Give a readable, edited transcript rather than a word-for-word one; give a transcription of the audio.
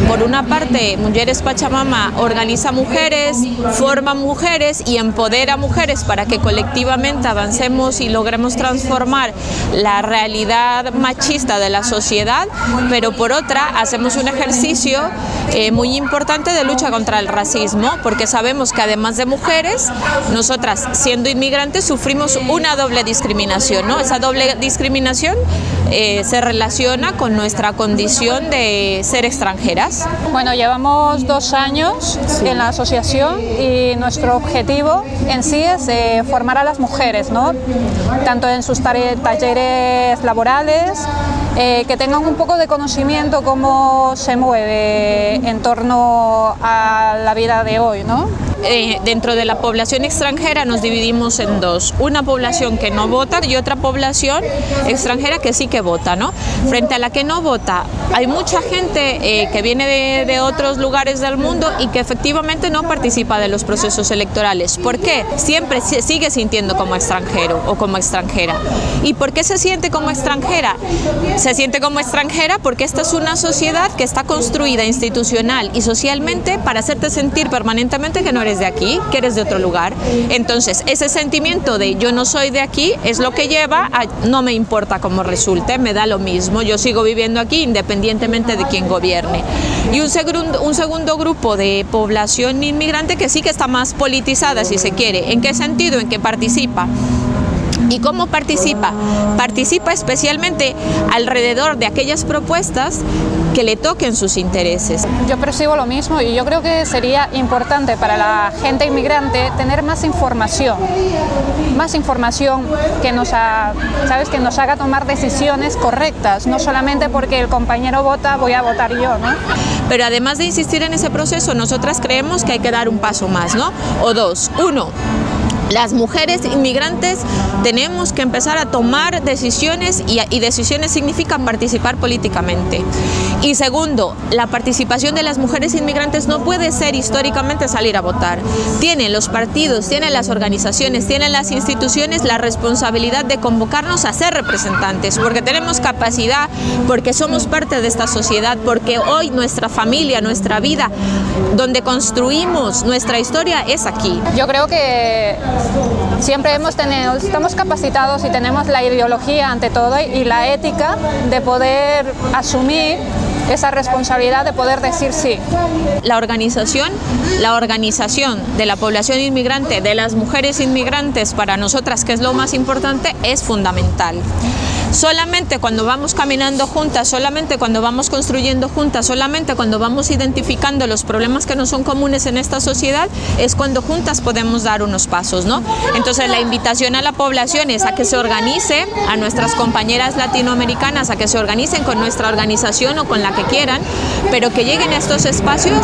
Por una parte, Mujeres Pachamama organiza mujeres, forma mujeres y empodera a mujeres para que colectivamente avancemos y logremos transformar la realidad machista de la sociedad, pero por otra hacemos un ejercicio muy importante de lucha contra el racismo, porque sabemos que además de mujeres, nosotras siendo inmigrantes sufrimos una doble discriminación, ¿no? Esa doble discriminación se relaciona con nuestra condición de ser extranjeras. Bueno, llevamos 2 años en la asociación y nuestro objetivo en sí es formar a las mujeres, ¿no? Tanto en sus talleres laborales, que tengan un poco de conocimiento cómo se mueve en torno a la vida de hoy, ¿no? Dentro de la población extranjera nos dividimos en dos, una población que no vota y otra población extranjera que sí que vota, ¿no? Frente a la que no vota, hay mucha gente que viene de otros lugares del mundo y que efectivamente no participa de los procesos electorales. ¿Por qué? Siempre se sigue sintiendo como extranjero o como extranjera. ¿Y por qué se siente como extranjera? Se siente como extranjera porque esta es una sociedad que está construida institucional y socialmente para hacerte sentir permanentemente que no eres de aquí, que eres de otro lugar. Entonces, ese sentimiento de yo no soy de aquí es lo que lleva a no me importa cómo resulte, me da lo mismo, yo sigo viviendo aquí independientemente de quién gobierne. Y un segundo grupo de población inmigrante que sí que está más politizada, si se quiere. ¿En qué sentido? En que participa. ¿Y cómo participa? Participa especialmente alrededor de aquellas propuestas que le toquen sus intereses. Yo percibo lo mismo y yo creo que sería importante para la gente inmigrante tener más información que nos haga tomar decisiones correctas, no solamente porque el compañero vota, voy a votar yo, ¿no? Pero además de insistir en ese proceso, nosotras creemos que hay que dar un paso más, ¿no? O dos. Uno, las mujeres inmigrantes tenemos que empezar a tomar decisiones y decisiones significan participar políticamente. Y segundo, la participación de las mujeres inmigrantes no puede ser históricamente salir a votar. Tienen los partidos, tienen las organizaciones, tienen las instituciones la responsabilidad de convocarnos a ser representantes, porque tenemos capacidad, porque somos parte de esta sociedad, porque hoy nuestra familia, nuestra vida, donde construimos nuestra historia es aquí. Yo creo que siempre estamos capacitados y tenemos la ideología ante todo y la ética de poder asumir esa responsabilidad de poder decir sí. La organización de la población inmigrante, de las mujeres inmigrantes, para nosotras, que es lo más importante, es fundamental. Solamente cuando vamos caminando juntas, solamente cuando vamos construyendo juntas, solamente cuando vamos identificando los problemas que no son comunes en esta sociedad, es cuando juntas podemos dar unos pasos, ¿no? Entonces la invitación a la población es a que se organice, a nuestras compañeras latinoamericanas, a que se organicen con nuestra organización o con la que quieran, pero que lleguen a estos espacios.